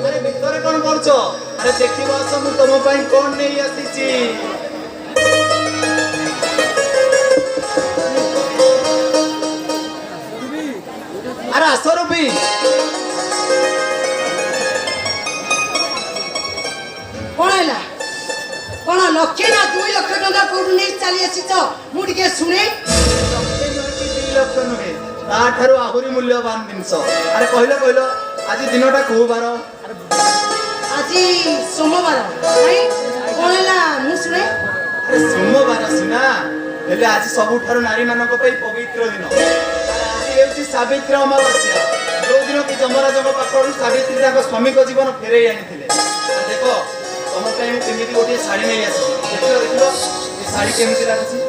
अरे भितर कौन करछ अरे देखिबो आस मु तुम पई कोन नै आसीची अरे आस रूबी कोणला कोण लक्षे ना 2 लाख टका कोड नै चली आसीछ मु टिके सुने 2 लाख नुहे ताठारु आहुरी मूल्यवान जिंस अरे कहलो आज दिनटा को बार आज सोमवार नहीं कोणला मु सुने अरे सोमवार सिना हेले आज सबुठारु नारी मानक पई पवित्र दिन अरे आज हेउची सावित्री अमावास्या जो दिन कि जमराजक पाखरु सावित्री ताक स्वामी को जीवन फेरै आनिथिले देखो तुम पई मु केमिति गोटे साड़ी नै आसी देखिलो ए साड़ी केमिति लागछि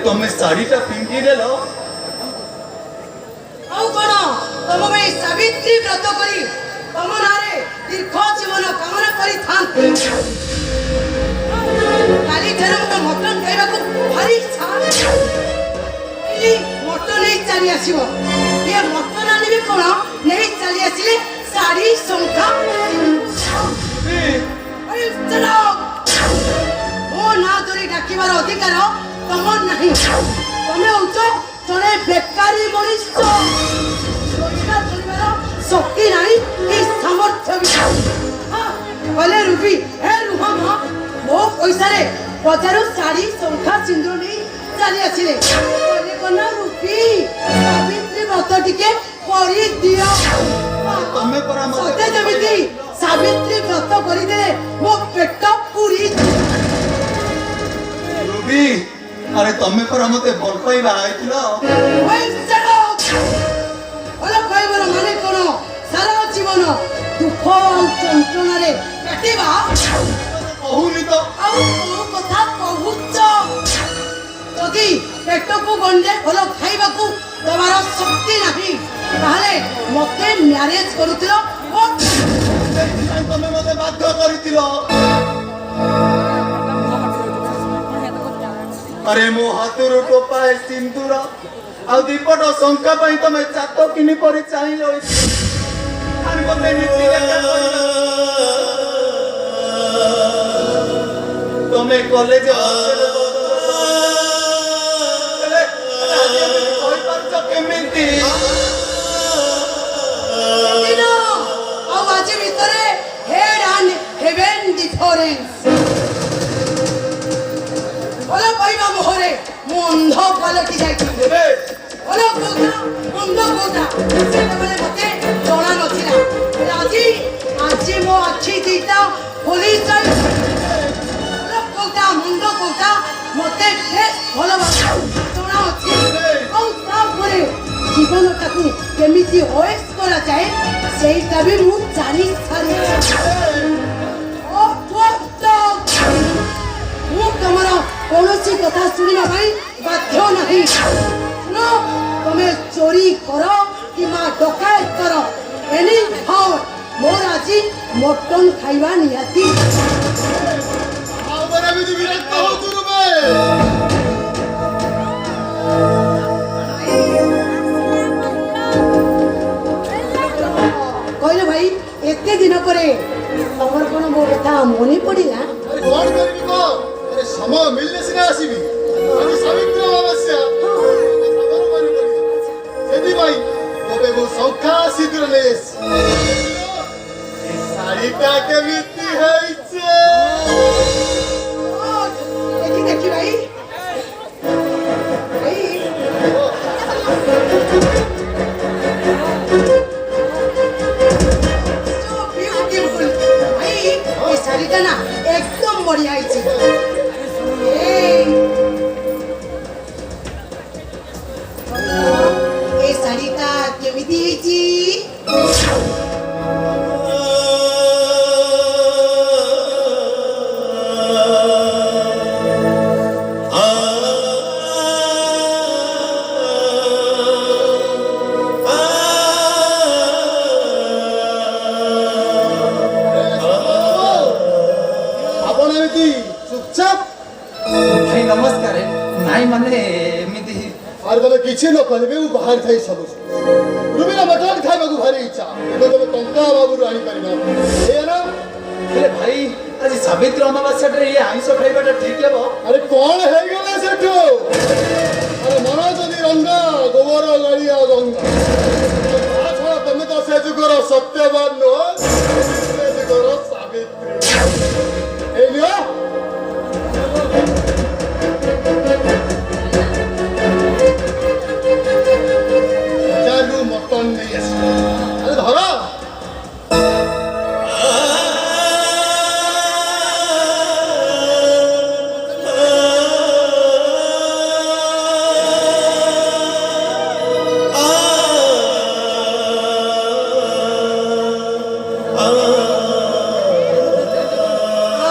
तुम्हें साड़ीटा पिंकी देलो औ कोन तुम में सावित्री व्रत करी तुम नारे दीर्घ जीवन कामना करी थान काली धरम तो मटन खाइबा को भारी इच्छा ई मटन नै चली आसीबो ये मटन आनिबे कोन नै चली आसीले साड़ी संखा अरे चलो ओ ना तोरी डाकिबार अधिकार तमन नहीं तमे उच जने बेकारी मनुष्य सोचना चलिबार शक्ति नहीं कि सामर्थ्य भी हां बोले रूबी ए रुहम वो पैसा रे बाजारो साड़ी संखा सिंदूर नहीं चली आसीले बोले कोना रूबी सावित्री व्रत टिके करी दियो तमे परामर्श सते जमिति सावित्री व्रत करी दे मो पेट पूरी रूबी अरे तमे पर मते बल पाइबा आइतिलो ओए चलो ओला पाइबर माने कोन सारा जीवन दुख चंचना रे कटिबा कहूनी तो आ को कथा कहूच जदी पेट को गंडे भलो खाइबा को तमार शक्ति नाही ताले मते मैरिज करूतिलो ओ तमे मते बाध्य करितिलो अरे मो हाथुरु टोपाए सिंदूर आ दीपट शंका पई तमे चातो किनि परि चाहि लई खान बते नीति लेखा तमे कॉलेज अरे कोई परच केमिति दिनो आ आज भीतरे हेड एंड हेवन डिफरेंस बोलो पाइबा मोहरे मु अंध पलटी जाई बोलो कोता अंध कोता से बोले ମୋତେ ବେଶ ଭଲ ଜଣା ଅଛି ଆଉ ତାପରେ ଜୀବନଟାକୁ କେମିତି ଅଏସ୍ କରାଯାଏ ସେଇଟା ବି ମୁଁ ଜାଣି ସାରିଛି ମୁଁ ତମର କୌଣସି କଥା ଶୁଣିବା ପାଇଁ ବାଧ୍ୟ ନାହିଁ ଶୁଣ ତମେ ଚୋରି କର କିମ୍ବା ଡକାୟତ କର ଏନି ହାଉ ମୋର ଆଜି ମଟନ ଖାଇବା ନିହାତି କହିଲ ଭାଇ ଏତେ ଦିନ ପରେ ତମର କଣ ମୋ କଥା ମନେ ପଡ଼ିଲା ସମୟ ମିଳିଲେ ସିନା ଆସିବି ସାବିତ୍ରୀ ଅମାବାସ୍ୟା ସେଥିପାଇଁ ତବେ ମୁଁ ସୌଖା ଶୀଘ୍ର ନେଇ ଶାଢ଼ୀଟା କେମିତି ହେଇছে দেখি দেখি ভাই ভাই so beautiful ভাই এই শাড়িটা না একদম বড়িয়া হয়েছে এই শাড়িটা কেমিতি হয়েছি ଭାଇ ନମସ୍କାର ନାଇଁ ମାନେ ଏମିତି আর তবে কিছু ন করিবে ও বাহার খাই সব রুবিনা মটন খাইବାକୁ ভারি ইচ্ছা কিন্তু তবে টঙ্কা বাবুରୁ আনি পারিবা এ না ହେଲେ ଭାଇ ଆଜି ସାବିତ୍ରୀ ଅମାବାସ୍ୟାଟାରେ ଇଏ ଆଇଁଷ ଖାଇବାଟା ଠିକ ହେବ আরে কোন হয়ে গেল সেটু আরে মন যদি রঙ্গা গোবর গাড়িয়া গঙ্গা আচ্ছা তুমি তো সে যুগর সত্যবান নো সে যুগর সাবিত্রী এই নিও জানু মটন নেই আসে আরে ধরো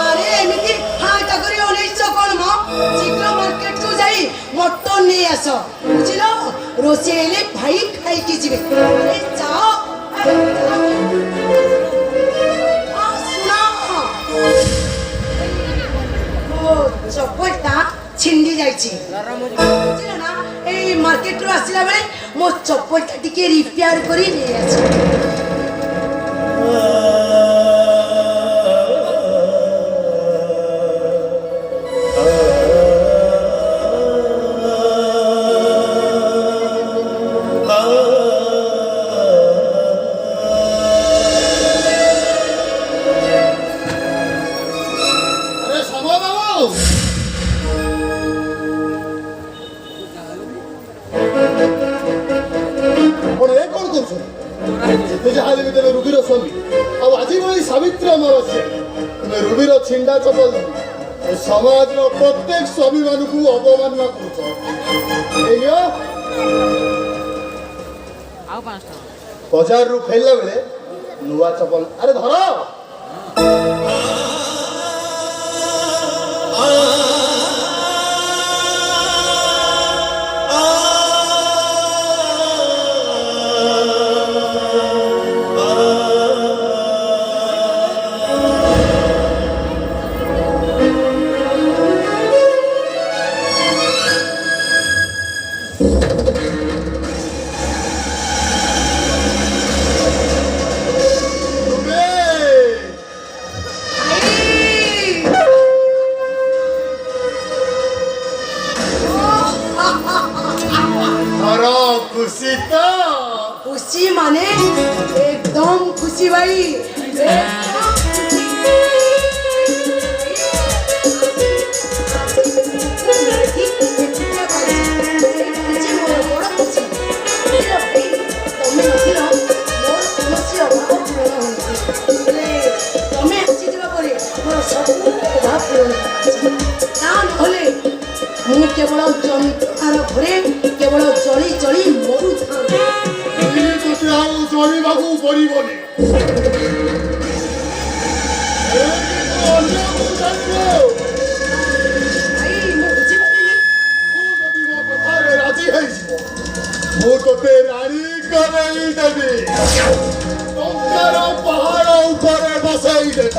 আরে এমিতি হাঁটা করে অনেক কোন মো শীঘ্র মার্কেট কু যাই মটন নিয়ে আস বুঝিল রোষেই এলে ভাই খাইকি যাবে আরে যাও শুনা ও চপ্পলটা ছিন্দি যাইছি বুঝিল না এই মার্কেট রু আসিলা বেলে মো চপ্পলটা টিকে রিপেয়ার করে নিয়ে আসি আরে সময় বাবু ଆପଣ ଏ କ'ଣ କରୁଛନ୍ତି ଯେତେ ଯାହା ହେଲେ ବି ତେବେ ରୁବିର ସ୍ୱାମୀ ଆଉ ଆଜି ଭଳି ସାବିତ୍ରୀ ଅମାବାସ୍ୟା ତୁମେ ରୁବିର ଛିଣ୍ଡା ଚପଲ ଏ ସମାଜର ପ୍ରତ୍ୟେକ ସ୍ୱାମୀମାନଙ୍କୁ ଅବମାନନା କରୁଛ ଏଇ ନିଅ ବଜାରରୁ ଫେରିଲା ବେଳେ ନୂଆ ଚପଲ ଆରେ ଧର खुशी तो खुशी माने एकदम खुशी भाई एकदम खुशी। खुशी मोर बड़ खुशी भाई तमे नथिल मोर खुशी अभाव पूर्ण होइছে तमे आसी जबा परे मोर सब अभाव पूर्ण होइছে ना নহলে ଘରେ କେବଳ ଜଳି ଜଳି ମରୁଥାନ୍ତି। ଏଇ ତୋତେ ଆଉ ଚଳିବାକୁ ପଡ଼ିବନି। ଅନ୍ୟକୁ ଜାଣିବ। ଭାଇ ମୁଁ ବୁଝିପାରିଲି। ତୁ ଯଦି ମୋ କଥାରେ ରାଜି ହେଇଯିବ, ମୁଁ ତୋତେ ରାଣୀ କରେଇ ଦେବି। ଟଙ୍କାର ପାହାଡ଼ ଉପରେ ବସେଇ ଦେବି।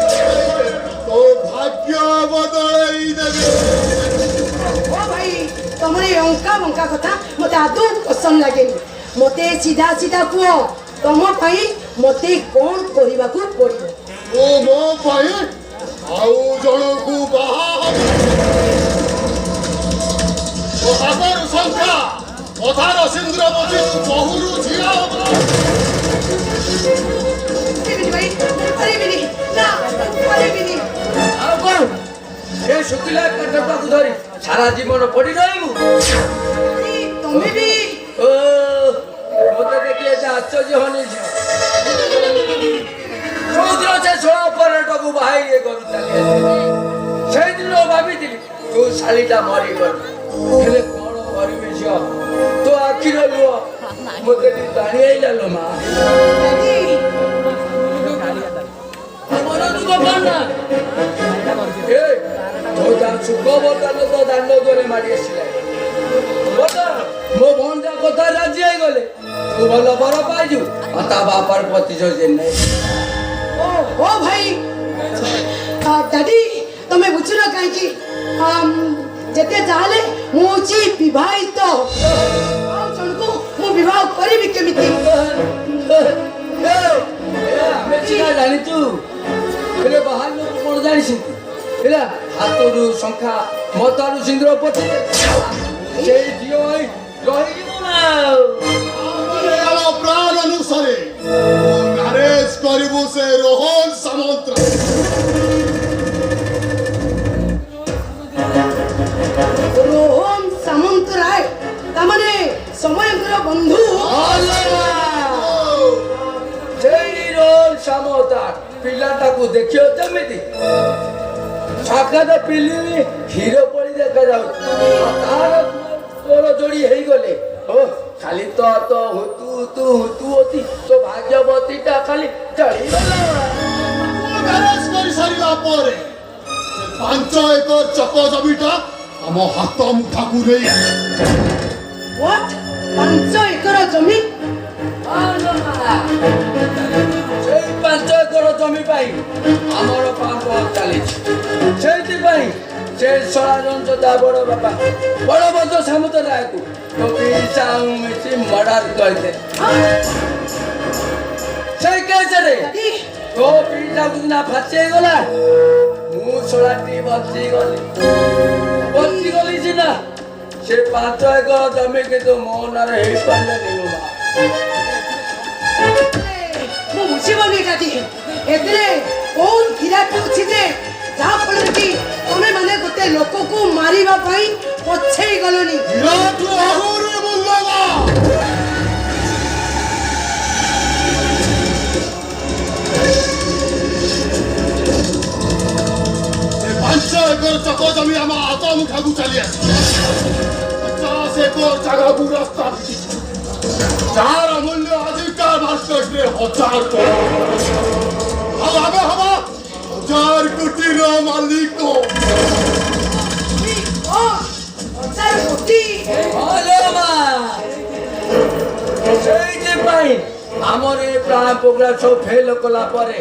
ତୋ ଭାଗ୍ୟ ବଦଳେଇ ଦେବି। ଓ ଭାଇ ତମର ଏ ଅଙ୍କା ବଙ୍କା କଥା ମତେ ଆଦୌ ପସନ୍ଦ ଲାଗେନି। ମତେ ସିଧା ସିଧା କୁହ ତମ ପାଇଁ ମତେ କଣ କରିବାକୁ ପଡିବ? ତୁ ମୋ ପାଇଁ ଆଉ ଜଣକୁ ବାହା ହବୁ। ତୋ ହାତର ସଂଖ୍ୟା ଅଧାର ସିନ୍ଦୁର ମଝି ବହୁରୁ ଝିଅ ହବ। ପାରିବିନି ଭାଇ ପାରିବିନି ନା ପାରିବିନି। ଆଉ କଣ ଏ ଶୁଖିଲା କାଠଟାକୁ ଧରି ସାରା ଜୀବନ ପଡି ରହିବୁ? ଭାଇ, ତମେ ବି ଓ ମତେ ଦେଖି ଏତେ ଆଶ୍ଚର୍ଯ୍ୟ ହନି ଯୋଉଦିନ ସେ ଷୋଳ ପରଟାକୁ ବାହାଇ ଇଏ କରୁ ଚାଲି ସେଇଦିନ ଭାବିଥିଲି ତୁ ଶାଳିଟା ମରିଗଲୁ। ହେଲେ କଣ କରିବି ଝିଅ, ତୋ ଆଖିର ଲୁହ ମତେ ଟିକେ ଟାଣି ଆଇଲାଲୋ ମା। ମନ ଦୁଃଖ କର ନା ଏ ତୋ ସୁଖ ବର୍ତ୍ତମାନ ତ ଦାଣ୍ଡ ଦୋରେ ମାଡ଼ି ଆସିଲାଣି। ମୋ ଭଣଜା କଥା ରାଜି ହେଇଗଲେ ତୁ ଭଲ ବର ପାଇଛୁ ଆଉ ତା ବାପାର ପ୍ରତିଶୋଧ ନାହିଁ। ଓ ଭାଇ ଦାଦି ତମେ ବୁଝୁନ କାହିଁକି ଯେତେ ଯାହେଲେ ମୁଁ ହଉଛି ବିବାହିତ ଆଉ ଜଣକୁ ମୁଁ ବିବାହ କରିବି କେମିତି? ଆମେ ସିନା ଜାଣିଛୁ ହେଲେ ବାହାର ଲୋକ କଣ ଜାଣିଛନ୍ତି? ହେଲା ହାତରୁ ଶଙ୍ଖା ମଥାରୁ ସିନ୍ଦୁର ପୋଛି ସେଇ ଝିଅ ଭାଇ ରହିଯିବ ନା। ଆମ ପ୍ରାଣ ଅନୁସାରେ ମ୍ୟାରେଜ କରିବୁ ସେ ରୋହନ ସାମନ୍ତ। ରୋହନ ସାମନ୍ତ ରାୟ ତାମାନେ ସମୟଙ୍କର ବନ୍ଧୁ। ସେଇ ରୋଲ ସାମତା ପିଲାଟାକୁ ଦେଖିବ କେମିତି? ସାକ୍ଷାତ ପିଲି କ୍ଷୀର ପରି ଦେଖାଯାଉଛି। ତାର ତୋର ଯୋଡି ହେଇଗଲେ ଓ ଖାଲି ତ ହୁତୁ ହୁତୁ ହୁତୁ ଅତି ତୋ ଭାଗ୍ୟବତୀଟା ଖାଲି ଚଳିଗଲା। ମ୍ୟାରେଜ କରି ସାରିଲା ପରେ 5 ଏକର ଚକ ଜମିଟା ଆମ ହାତ ମୁଠାକୁ ନେଇ ଆସେ। What? 5 ଏକର ଜମି? ସେଇ 5 ଏକର ଜମି ପାଇଁ ଆମର ପାପ ଚାଲିଛି। ସେଇଥିପାଇଁ ସେ ସଳାଜନ ତା ବଡ଼ ବାପା ବଳଭଦ୍ର ସାମନ୍ତ ରାୟକୁ ତୋ ପିଇସା ଆଉ ମିଶି ମର୍ଡର କରିଦେ। ସେଇ କେସରେ ଦାଦି ତୋ ପିଇସାକୁ ସିନା ଫାଶୀ ହେଇଗଲା, ମୁଁ ଶଳାଟି ବଞ୍ଚିଗଲି ସିନା। ସେ 5 ଏକର ଜମି କିନ୍ତୁ ମୋ ନାଁରେ ହେଇପାରିଲାନି ଲୋ ମା। ମୁଁ ବୁଝିବନି ଦାଦି ଏଥିରେ କୋଉ ହୀରାଟି ଅଛି ଯେ ଯାହା ଫଳରେ କି ତମେ ମାନେ ଗୋଟେ ଲୋକକୁ ମାରିବା ପାଇଁ ପଛେଇ ଗଲନି। ହୀରାଠୁ ଆହୁରି ମୂଲ୍ୟବାନ ସେ 5 ଏକର ଚକ ଜମି ଆମ ହାତ ମୁଠାକୁ ଚାଲି ଆସେ। 50 ଏକର ଜାଗାକୁ ରାସ୍ତା ବିକିଛି, ଯାହାର ମୂଲ୍ୟ ଆଜିକା ମାର୍କେଟରେ 1000 କୋଟି। ଆଉ ଆମେ ହବା 1000 କୋଟିର ମାଲିକ। ଓ 1000 କୋଟି। ସେଇଥିପାଇଁ ଆମର ଏ ପ୍ଲାନ୍ ପ୍ରୋଗ୍ରାମ ସବୁ ଫେଲ କଲା ପରେ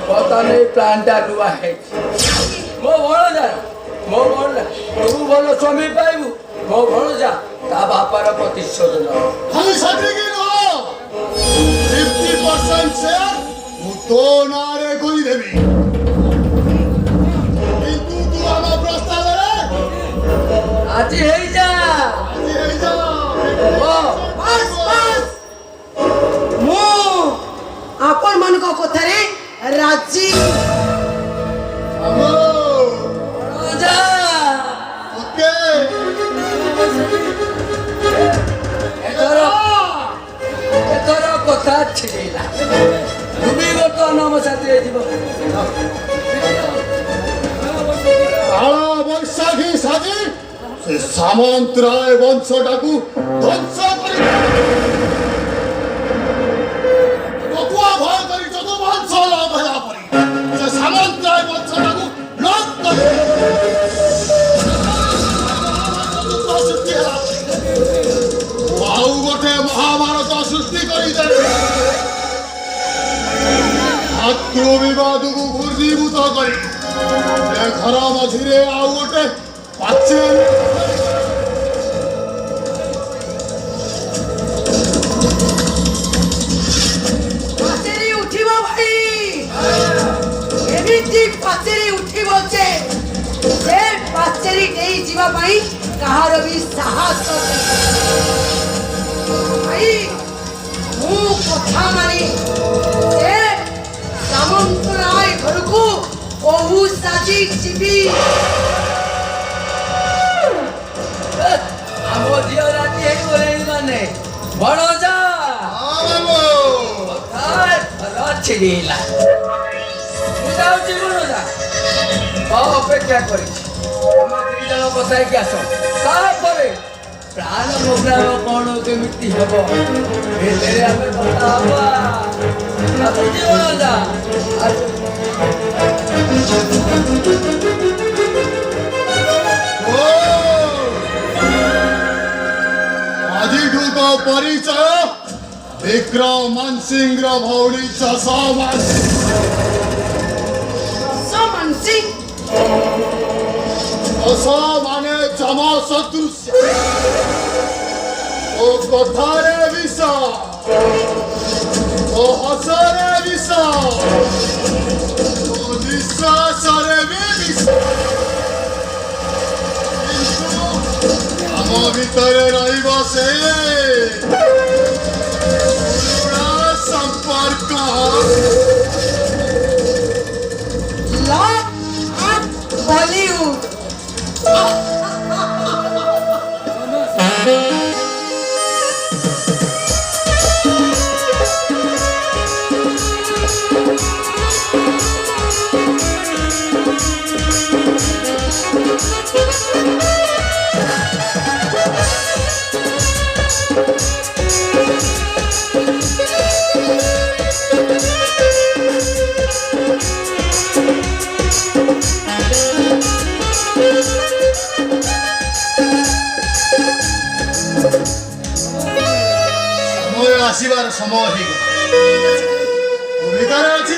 ବର୍ତ୍ତମାନ ଏଇ ପ୍ଲାନ୍ଟା ନୂଆ ହେଇଛି। ମୋ ଭଣଜା ତୁ ଭଲ ସ୍ୱାମୀ ପାଇବୁ, ମୋ ଭଣଜା ତା ବାପାର ପ୍ରତିଶୋଧ ନବ। ଖାଲି ସେତିକି ନୁହଁ, 50% ସେୟାର ମୁଁ ତୋ ନାଁରେ କରିଦେବି। କିନ୍ତୁ ତୁ ଆମ ପ୍ରସ୍ତାବରେ ଆଜି ହେଇଯା। ରାଜି ହେଇଯା। ବାସ୍ ବାସ୍ ମୁଁ ଆପଣମାନଙ୍କ କଥାରେ ରାଜି। ଆମ ଭଣଜା ଓକେ। ଏଥର କଥା ଛିଡ଼ିଲା। ତୁମେ ବର୍ତ୍ତମାନ ଆମ ସାଥିରେ ଯିବ। କାଳ ବୈଶାଖୀ ସାଜି ସେ ସାମନ୍ତରାୟ ବଂଶଟାକୁ ଧ୍ୱଂସ କରି ପକୁଆ ଭୟ କରି ଯଦୁବଂଶ ଲାଭ ହେଲା ପରି ସେ ସାମନ୍ତରାୟ ବଂଶଟାକୁ ଲୋପ କରି ସୃଷ୍ଟି ହେଲା ଆଉ ଗୋଟେ ମହାଭାରତ ସୃଷ୍ଟି କରିଦେଲେ ଶତ୍ରୁ ବିବାଦକୁ ଘୂର୍ଣ୍ଣୀଭୂତ କରି ଏ ଘର ମଝିରେ ଆଉ ଗୋଟେ ପାଚେରୀ ପାଚେରୀ ଉଠିବ ଭାଇ ଏମିତି ପାଚେରୀ ଉଠିବ ଯେ ସେ ପାଚେରୀ ଦେଇ ଯିବା ପାଇଁ କାହାର ବି ସାହସ ଭାଇ ମୁଁ କଥା ମାନି ସେ ସାମନ୍ତରାୟ ଘରକୁ ବହୁ ସାଜି ଯିବି ଆମ ଝିଅ ରାତି ହେଇଗଲେଣି ମାନେ ବଣଜା ଛିଡ଼ିଲା ମୁଁ ଯାଉଛି ବଣଜା ଅପେକ୍ଷା କରିଛି ଆମେ 2 ଜଣ କଥା ହେଇକି ଆସ ତାପରେ ପ୍ରାଣ ପ୍ରୋଗ୍ରାମ କଣ କେମିତି ହେବ ଏଥିରେ ଆମେ କଥା ହବା ଆସୁଛି ବଣଜା ଆଜିଠୁ ତ ପରିଚୟ ବିକ୍ରମ ମାନସିଂର ଭଉଣୀ ସମାନସି ମାନେ ଜମ ସଦୃଶ୍ୟ ଓ କଥାରେ ବିଷ ଓ ହସରେ ବିଷ ଓ ନିଶ୍ୱାସରେ ବି ବିଷ ଆମ ଭିତରେ ରହିବ ସେ ସମ୍ପର୍କ Love at Bollywood. ଆସିବାର ସମୟ ହେଇଗଲା ଭୂମିକାରେ ଅଛି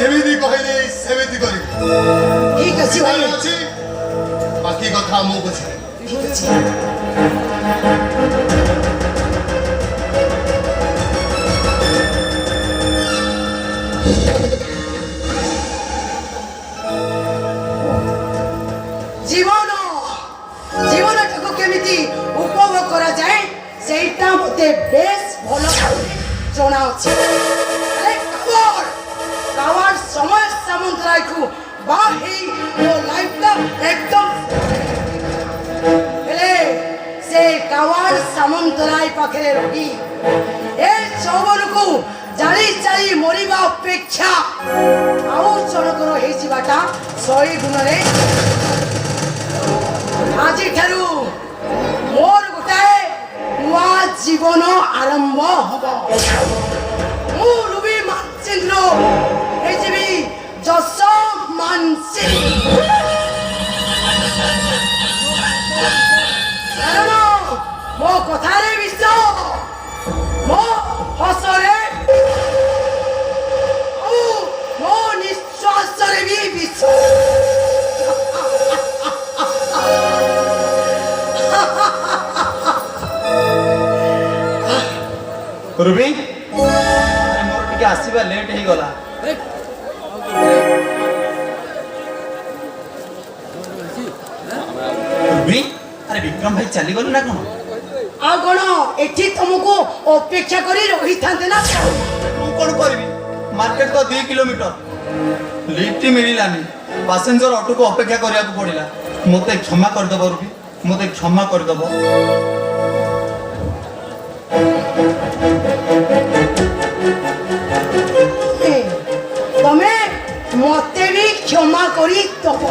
ଯେମିତି କହିଲି ସେମିତି କରିବି ଠିକ ଅଛି ଭାଇ ଅଛି ବାକି କଥା ମୁଁ ବୁଝିବି ଠିକ ଅଛି ଜୀବନଟାକୁ କେମିତି ଉପଭୋଗ କରାଯାଏ ସେଇଟା ମୋତେ ବେଶ ଭଲ ଭାବରେ ଜଣା ଅଛି কাওয়ার সময় সামন্তরায়କୁ বাহি ମୋ ଲାଇଫଟା একদম ହେଲେ ସେ କାୱାର ସାମନ୍ତରାୟ ପାଖରେ ରହି ଏ ଯୌବନକୁ ଜାଳି ଜାଳି ମରିବା ଅପେକ୍ଷା ଆଉ ଜଣକର ହେଇଯିବାଟା 100 ଗୁଣରେ ଆଜିଠାରୁ ମୋର ଗୋଟାଏ ନୂଆ ଜୀବନ ଆରମ୍ଭ ହବ ମୁଁ ରୁବି ମାନସିଂର ହେଇଯିବି ଯଶ ମାନସିଂ କାରଣ ମୋ କଥାରେ ବିଷ ମୋ ହସରେ ଆଉ ମୋ ନିଶ୍ୱାସରେ ବି ବିଷ ରୁବି ମୋର ଟିକେ ଆସିବା ଲେଟ୍ ହେଇଗଲା ରୁବି ଆରେ ବିକ୍ରମ ଭାଇ ଚାଲିଗଲେ ନା କଣ ଆଉ କଣ ଏଠି ତମକୁ ଅପେକ୍ଷା କରି ରହିଥାନ୍ତେ ନା ମୁଁ କଣ କରିବି ମାର୍କେଟ ତ 2 କିଲୋମିଟର লিফট মিলিলানি প্যাসেঞ্জর অটোকে অপেক্ষা করা পড়া মতো ক্ষমা করেদেব রুবি মতো ক্ষমা করেদেব ତମେ ମତେ ବି କ୍ଷମା କରି ଦବ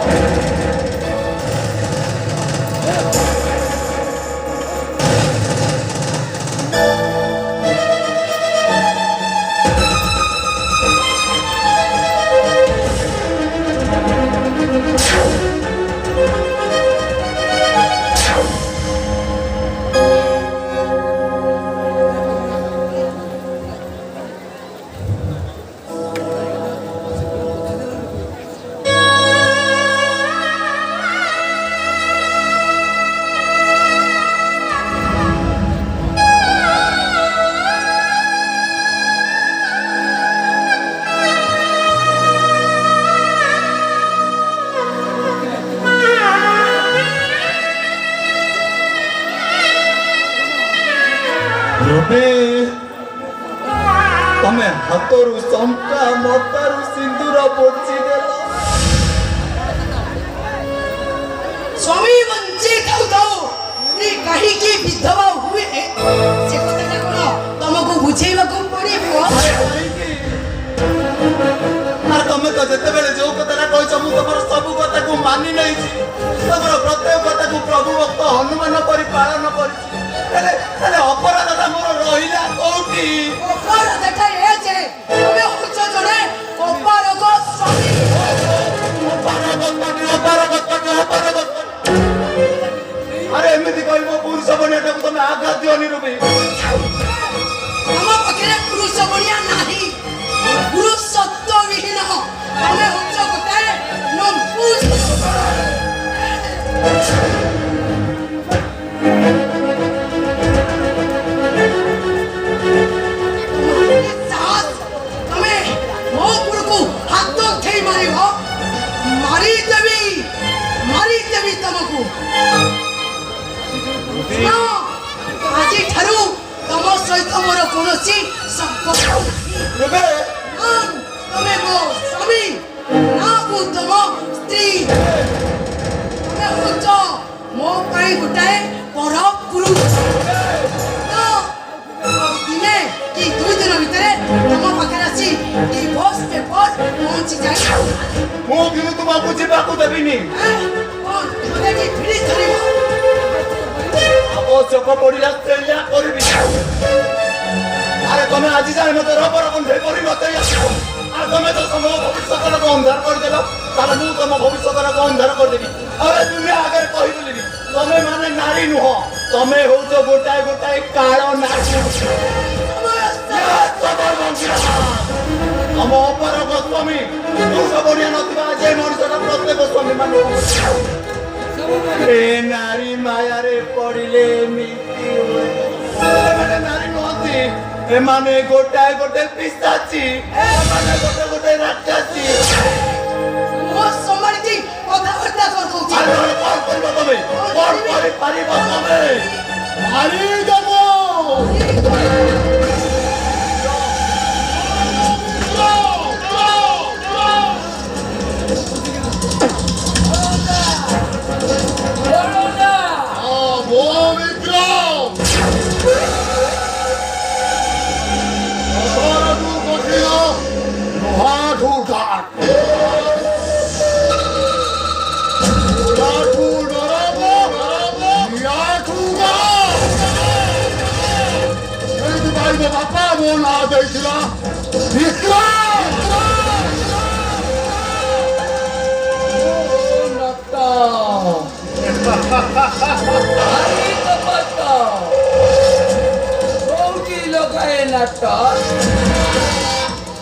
ତମେ ହାତରୁ ଶଙ୍ଖା ମତାରୁ ସିନ୍ଦୁର ପୋଛି ଦେଲ ସ୍ୱାମୀ ବଞ୍ଚି ଥାଉ ଥାଉ ସ୍ତ୍ରୀ କାହିଁକି ବିଧବା ହୁଏ ସେ କଥାଟା କଣ ତମକୁ ବୁଝେଇବାକୁ ପଡିବ আর তুমি তো যেতেবেলে যে কথাটা কইছ মু তোমার সবু কথাকু মানি নেইছি তোমার প্রত্যেক কথাকু প্রভু ভক্ত হনুমান পরি পালন করিছি ହେଲେ ଅପରାଧଟା ମୋର ରହିଲା କୋଉଠି ଅପରାଧଟା ଏ ଯେ ତମେ ହଉଛ ଜଣେ ଅପାରଗ ସ୍ୱାମୀ ଆରେ ଏମିତି କହିବ ପୁରୁଷ ବନିଆଟାକୁ ତମେ ଆଘାତ ଦିଅନି ରୁବି ତମ ପାଖରେ ପୁରୁଷ ବନିଆ ନାହିଁ ପୁରୁଷତ୍ୱ ବିହୀନ ତମେ ହଉଛ ଗୋଟାଏ ନମ୍ପୁସ ମାରିଦେବି ତମକୁ ଆଜି ଠାରୁ ତମ ସହିତ ମୋର କୌଣସି ସମ୍ପର୍କ ତମେ ମୋ ସ୍ୱାମୀ ନା ମୁଁ ତମ ସ୍ତ୍ରୀ ତମେ ହଉଛ ମୋ ପାଇଁ ଗୋଟାଏ ପର ପୁରୁଷ ଦିନେ କି 2 ଦିନ ଭିତରେ ତମ ପାଖରେ ଆସି ଡିଭୋର୍ସ ପେପର ପହଞ୍ଚି ଯାଇ ମୁଁ କିନ୍ତୁ ତୁମକୁ ଯିବାକୁ ଦେବିନି ଆବଶ୍ୟକ ପଡ଼ିଲା ସେଇଆ କରିବି ଆରେ ତମେ ଆଜି ଯାଏ ମତେ ରବର ବନ୍ଧେଇ କରି ମତେ আর তুমি তো তোমার ভবিষ্যৎটাকে অন্ধার করে দেব তাহলে ମୁଁ ତମ ଭବିଷ୍ୟତଟାକୁ ଅନ୍ଧାର କରିଦେବି ଆରେ ଦୁନିଆ ଆଗରେ କହିଦେଲିନି ତମେ ମାନେ ନାରୀ ନୁହଁ ତମେ ହଉଛ ଗୋଟାଏ ଗୋଟାଏ କାଳ ନାରୀ ଆମ ଅପାରଗ ସ୍ୱାମୀ ପୁରୁଷ ବଢିଆ ନଥିବା ଯେ ମଣିଷଟା ପ୍ରତ୍ୟେକ ସ୍ୱାମୀ ମାନଙ୍କୁ ଏ ନାରୀ ମାୟାରେ ପଡ଼ିଲେ ଏମିତି ହୁଏ ଏମାନେ ନାରୀ ନୁହନ୍ତି ଏମାନେ ଗୋଟାଏ ଗୋଟେ ପିଶାଚି ଏମାନେ ଗୋଟେ ଗୋଟେ ରାକ୍ଷସୀ ମୋ ସମ୍ମାନିତ କଥାବାର୍ତ୍ତା କରୁଛି ଆରେ କଣ କରିବ ତମେ କଣ କରିପାରିବ ତମେ ମାରିଦେବ ବାପା ମୋ ନାଁ ଦେଇଥିଲା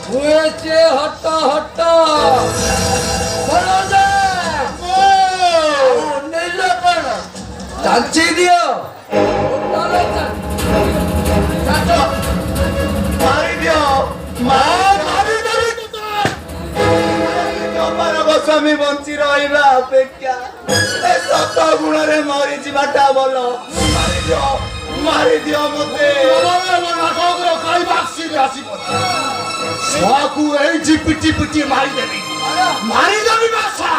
ହୁଏছে ହଟ ହଟ ଚାଞ୍ଚି ଦିଅ ମାରିଦିଅ ସ୍ୱାମୀ ବଞ୍ଚି ରହିବା ଅପେକ୍ଷା ଏ ସତ ଗୁଣରେ ମରିଯିବାଟା ଭଲ ମାରିଦିଅ ମାରି ଦିଅ ମୋତେ ନାଟକର କ୍ଲାଇମାକ୍ସରେ ଆସିବ ଛୁଆକୁ ଏଇଠି ପିଟି ପିଟି ମାରିଦେବି ମାରିଦେବି ବାସା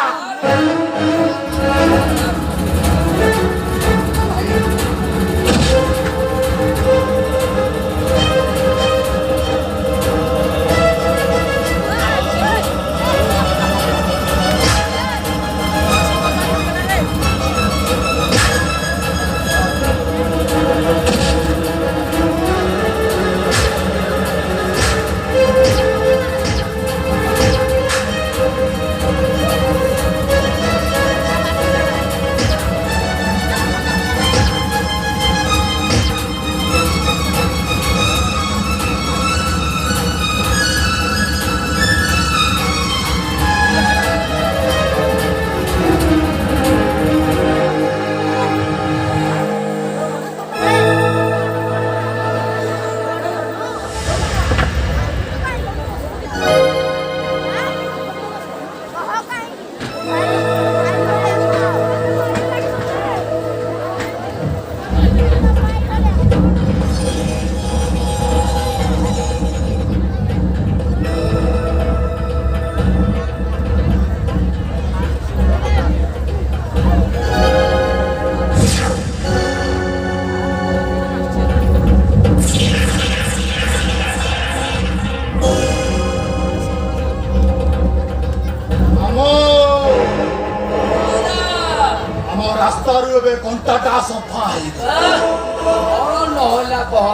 ରାସ୍ତାରୁ ଏବେ କଣ୍ଟାଟା ସଫା କଣ ନହେଲା କହ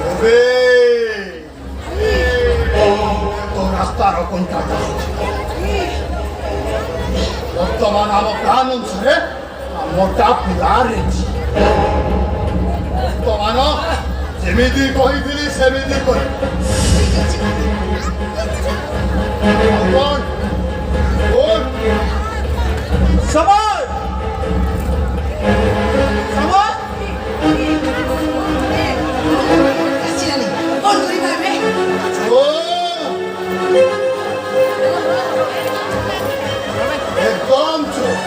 ଏବେ ତ ରାସ୍ତାର କଣ୍ଟାଟା ବର୍ତ୍ତମାନ ଆମ ପ୍ଲାନ୍ ଅନୁସାରେ ଆମଟା ପୁରା ରେଡି ବର୍ତ୍ତମାନ ଯେମିତି କହିଥିଲି ସେମିତି କରି ସମୟ ସମୟ ଆସିଲାନି କଣ କରିବା ଏବେ একদম চুপ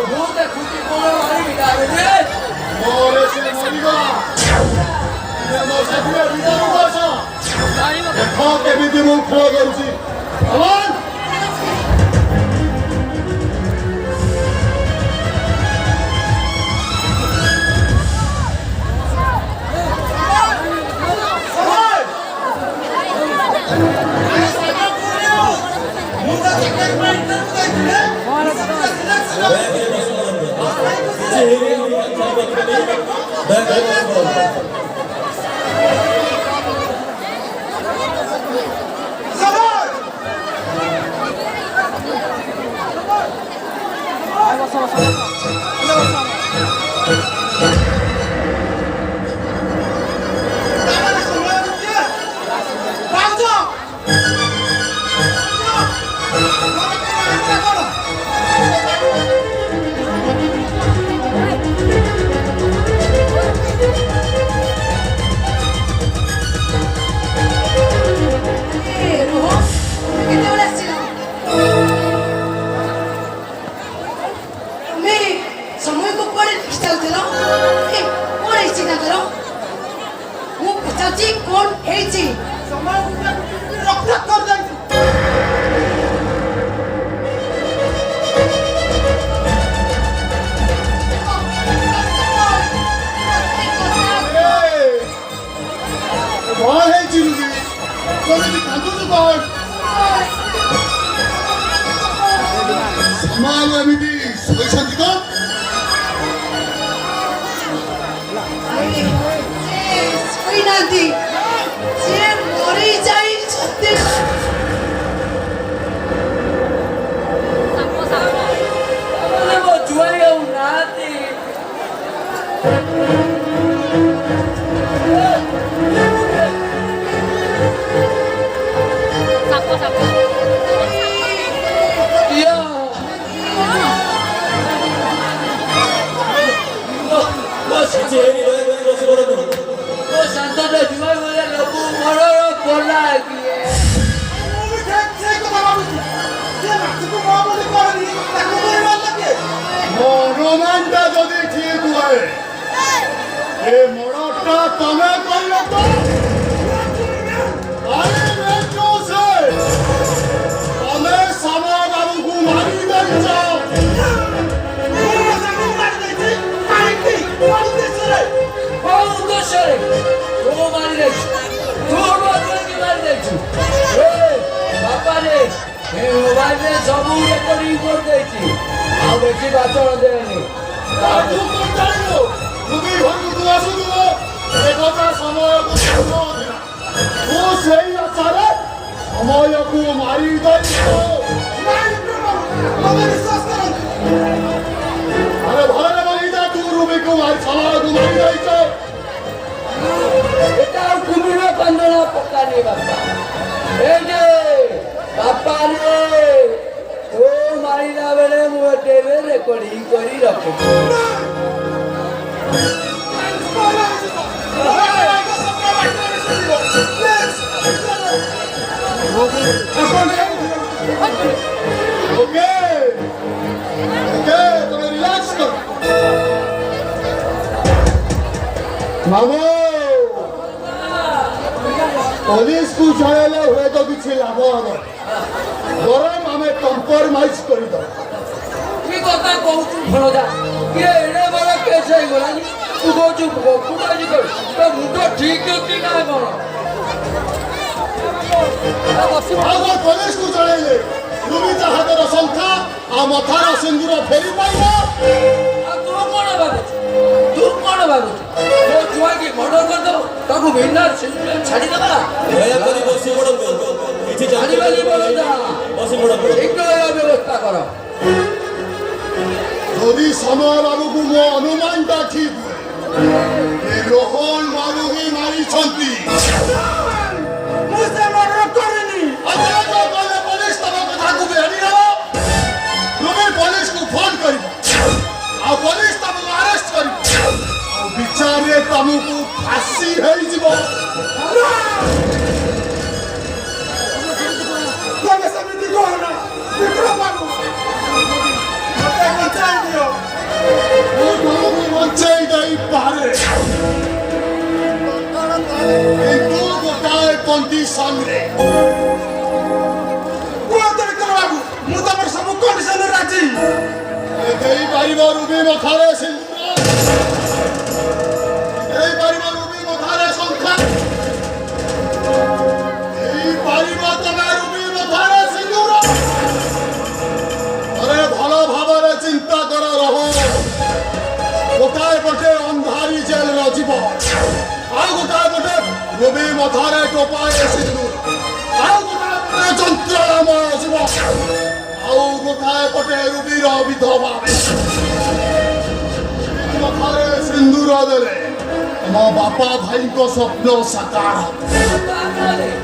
ମୁଁ ଦେଖୁଛି କଣ ମାରିବି ଡାଇରେକ୍ଟ କେମିତି ମୁଁ ଖେଳ କରୁଛି कौन है जी ସମୟ ରକ୍ତ କରିଦେଇଛି କଣ ହେଇଛି ରୁବି କେମିତି କାନ୍ଦୁଛୁ କଣ ସମାନ ଏମିତି ଶୋଇଛନ୍ତି ତ ଶୋଇନାହାନ୍ତି ସେ ମରି ଯାଇଛନ୍ତି ମୋ ଜୁଆରୀ ଆଉ ନାହାନ୍ତି ଶାନ୍ତଟା ଜୁଆର ଭଳିଆ ଲୋକ ମରର ପଲା କିଏ ମୁଁ ବି ସେଇ କଥା ଭାବୁଛି ସେ ନାଚକୁ ମୋ ବୋଲି କରନି ତାକୁ କହିବା ଲାଗେ ମୋ ଅନୁମାନଟା ଯଦି ଠିକ ହୁଏ ଏ ମର୍ଡରଟା ତମେ କରିଲ ତ? ଆରେ ବେଟୁ ସେ ତମେ ସାମ ବାବୁକୁ ମାରି ଦେଇଛ। କୋଉ ଉଦ୍ଦେଶ୍ୟରେ ତୁ ମାରି ଦେଇଛୁ? ତୁ ମାରି ଦେଇଛୁ? ବାପାରେ ଏ ମୋବାଇଲରେ ସବୁ ରେକର୍ଡିଂ କରିଦେଇଛି, ଆଉ ବେଶୀ ବାଚନ ଦେନି। ତୁ କଣ ଜାଣିଲୁ? ତୁମେ ଘରକୁ ତୁ ଆସୁଥିବ ଏ କଥା ସମୟକୁ ନଥିଲା। ତୁ ସେଇ ଆଶାରେ ସମୟକୁ ମାରି ଦେଇଛ। ଆରେ ଭଲରେ ବନିତା ତୁ ରୁବିକୁ ମାରି ସମୟକୁ ମାରି ଦେଇଛ। এটা আর কুমির কান্দনা পকানি বাপা এই যে বাপা রে ও মারিলা বেলে মু টেবে রেকর্ডিং করি রাখে ওকে ওকে তুমি রিল্যাক্স করো। মামু পুলিশକୁ ଜଣାଇଲେ ହୁଏତ କିଛି ଲାଭ ହେବ, ବରଂ ଆମେ କମ୍ପ୍ରମାଇଜ କରିଦେବା। কি কথা কৌছু ভণজা কে এড়ে বড় কেস হয়ে গলানি তু কৌছু ফুটাজি কর তো মুন্ড ঠিক কি না কোন ଆଉ ପୁଲିଶକୁ ଜଣାଇଲେ ରୁବିତା ହାତର ସଂଖ୍ୟା ଆଉ ମଥାର ସିନ୍ଦୁର ଫେରି ପାଇବ। ଆଉ ତୁ কোন ভাবুଛୁ ତୁ কোন ଭାବୁଛୁ ମୋ ଛୁଆ କି ମର୍ଡର କରିଦେବ ତାକୁ ବିନା ଛାଡ଼ି ଦେବା ଦୟାକରି ବସି ପଡ଼ନ୍ତୁ। କିଛି ଛାଡ଼ିବାନି ବଳଦା ବସି ପଡ଼ନ୍ତୁ। ଶୀଘ୍ର ଏହାର ବ୍ୟବସ୍ଥା କର ଯଦି ସମୟ ବାବୁକୁ ମୋ ଅନୁମାନଟା ଠିକ ହୁଏ ଏ ରୋହନ ବାବୁ ହିଁ ମାରିଛନ୍ତି। ମୁଁ ସେ ମର୍ଡର କରିନି। ଅଦାଲତ ଗଲେ ପୋଲିସ ତମ କଥାକୁ ବେଆଡ଼ି ନେବ। ତୁମେ ପୋଲିସକୁ ଫୋନ କରିବ ଆଉ ପୋଲିସ ତମକୁ ଆରେଷ୍ଟ କରିବ ଆଉ ବିଚାରରେ ତମକୁ ଫାଶୀ ହେଇଯିବ। ତମେ ସେମିତି କହନା ବିକ୍ରମ ବାବୁ ମତେ ବଞ୍ଚାଇ ଦିଅ। ମୁଁ ତମକୁ ବଞ୍ଚେଇ ଦେଇପାରେ କିନ୍ତୁ ଗୋଟାଏ କଣ୍ଡିସନରେ। କୁହନ୍ତୁ ବିକ୍ରମ ବାବୁ ମୁଁ ତମର ସବୁ କଣ୍ଡିସନରେ ରାଜି। ଦେଇପାରିବ ରୁବି ମଥାରେ ସିନ୍ଦୁର, ଦେଇପାରିବ ରୁବି ମଥାରେ ସଂଖ୍ୟା, ଦେଇପାରିବ ତମେ ରୁବି ମଥାରେ ସିନ୍ଦୁର। ଆରେ ଭଲ ଭାବରେ ଚିନ୍ତା କର ରହ। ଗୋଟାଏ ପଟେ ଅନ୍ଧାରୀ ଜେଲର ଯିବ, ଆଉ ଗୋଟାଏ ପଟେ ରୁବି ମଥାରେ ଟୋପାଏ ସିନ୍ଦୁର, ଆଉ ଗୋଟାଏ ପଟେ ଯନ୍ତ୍ରଣାମୟ ଯିବ, ଆଉ ଗୋଟାଏ ପଟେ ରୁବିର ବିଧବା। ମଥାରେ ସିନ୍ଦୁର ଦେଲେ ତମ ବାପା ଭାଇଙ୍କ ସ୍ୱପ୍ନ ସାକାର ହେବ,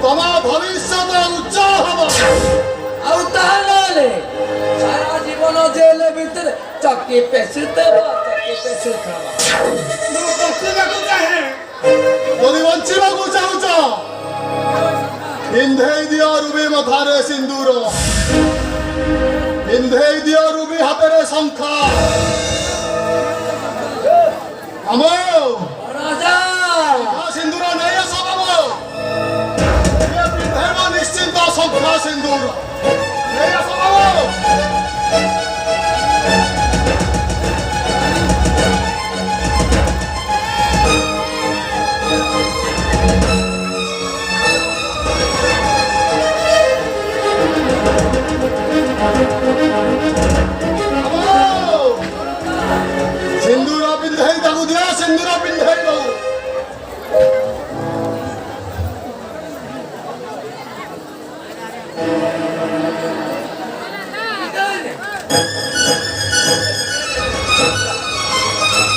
ତମ ଭବିଷ୍ୟତ ଉଜ୍ଜଳ ହେବ। ଆଉ ତାହେଲେ ସାରା ଜୀବନ ଜେଲ ଭିତରେ ଚକି ପେଶୁଥିବ ଚକି ପେଶୁଥିବ ମୁଁ ବଞ୍ଚିବାକୁ ଚାହେଁ। ଯଦି ବଞ୍ଚିବାକୁ ଚାହୁଁଛ ପିନ୍ଧେଇ ଦିଅ ରୁବି ମଥାରେ ସିନ୍ଦୁର, ପିନ୍ଧେଇ ଦିଅ ରୁବି ହାତରେ ଶଙ୍ଖା। ଆମ ରାଜା ସିନ୍ଦୁର ନେଇ ଆସ ବାବୁ। ଇଏ ପିନ୍ଧେଇବ ନିଶ୍ଚିନ୍ତ ଶଙ୍ଖା ସିନ୍ଦୁର। ନେଇ ଆସ ବାବୁ। ସିନ୍ଦୁର ପିନ୍ଧେଇ ତାକୁ ଦିଅ, ସିନ୍ଦୁର ପିନ୍ଧେଇ ଦଉ।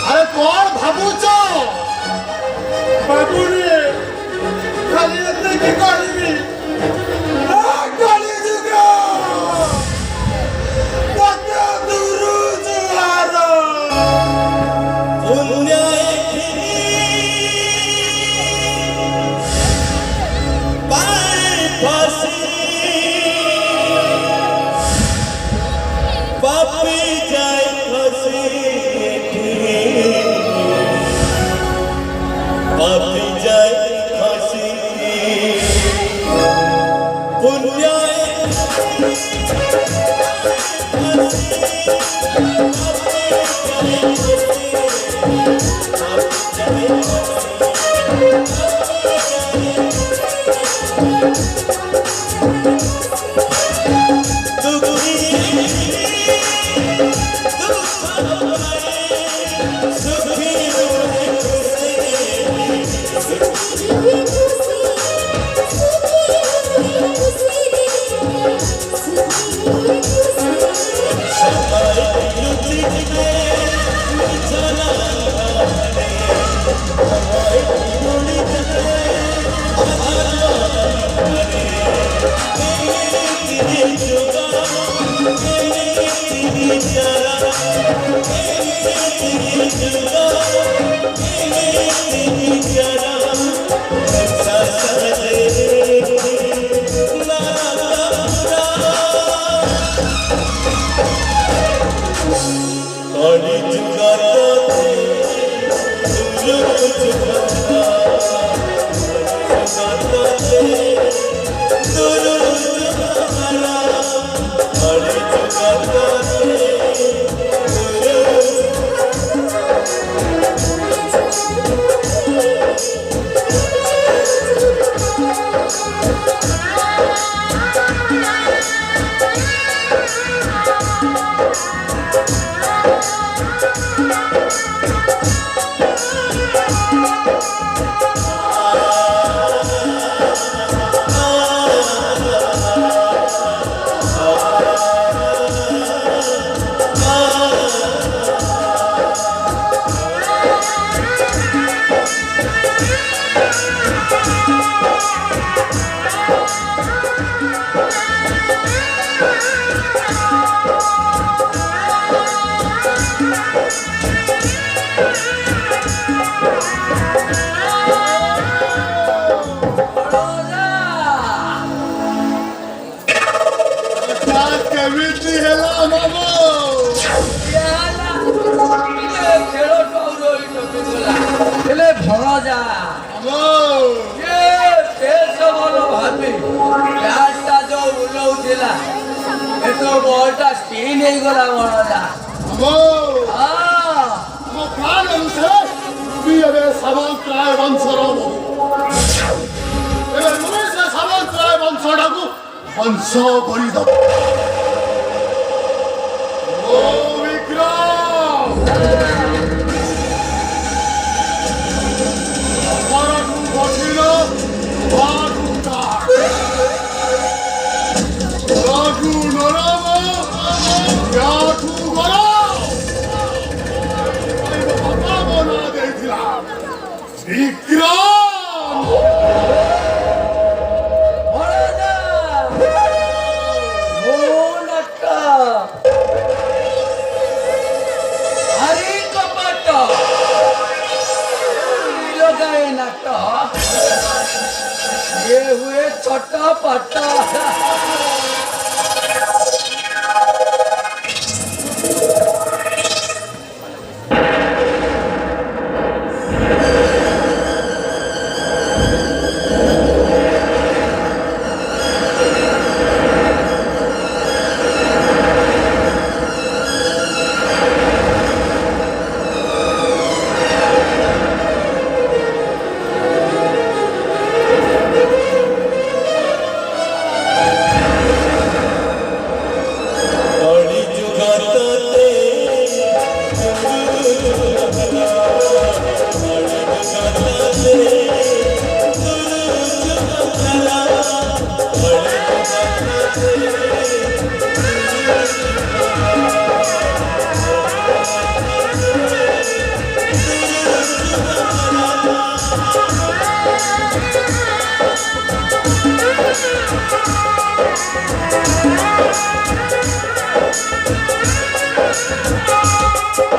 ଆରେ କଣ ଭାବୁଛ? ବାବୁରେ ଖାଲି ଏତିକି କହିବି କଳି ଯୁଗ ମତେ ଦୂରୁ ଜୁହାର। ବାପ କେମିତି ହେଲା ମାମୁ? ହେଲେ ଭଣଜା ଭଲ ଭାବି ବ୍ୟାଟଟା ଯୋଉ ବୁଲଉଥିଲା ଏତ ବଲଟା ସ୍ପିନ୍ ହେଇଗଲା ଭଣଜା। ପ୍ଲାନ୍ ଅନୁସାରେ ତୁମି ଏବେ ସାମନ୍ତରାୟ ବଂଶର ବୋହୂ। ଏବେ ତୁମେ ସେ ସାମନ୍ତରାୟ ବଂଶଟାକୁ ଧ୍ୱଂସ କରିଦେବ। ଓ ବିକ୍ରମ! ଘରଠୁ ବସିଲ ଘରଠୁ କାଠ। ଘରଠୁ ନରମ ୟାଠୁ ଗରମ। ବନା ଦେଇଥିଲା ବିକ୍ରମ। ये हुए छोटा पट्टा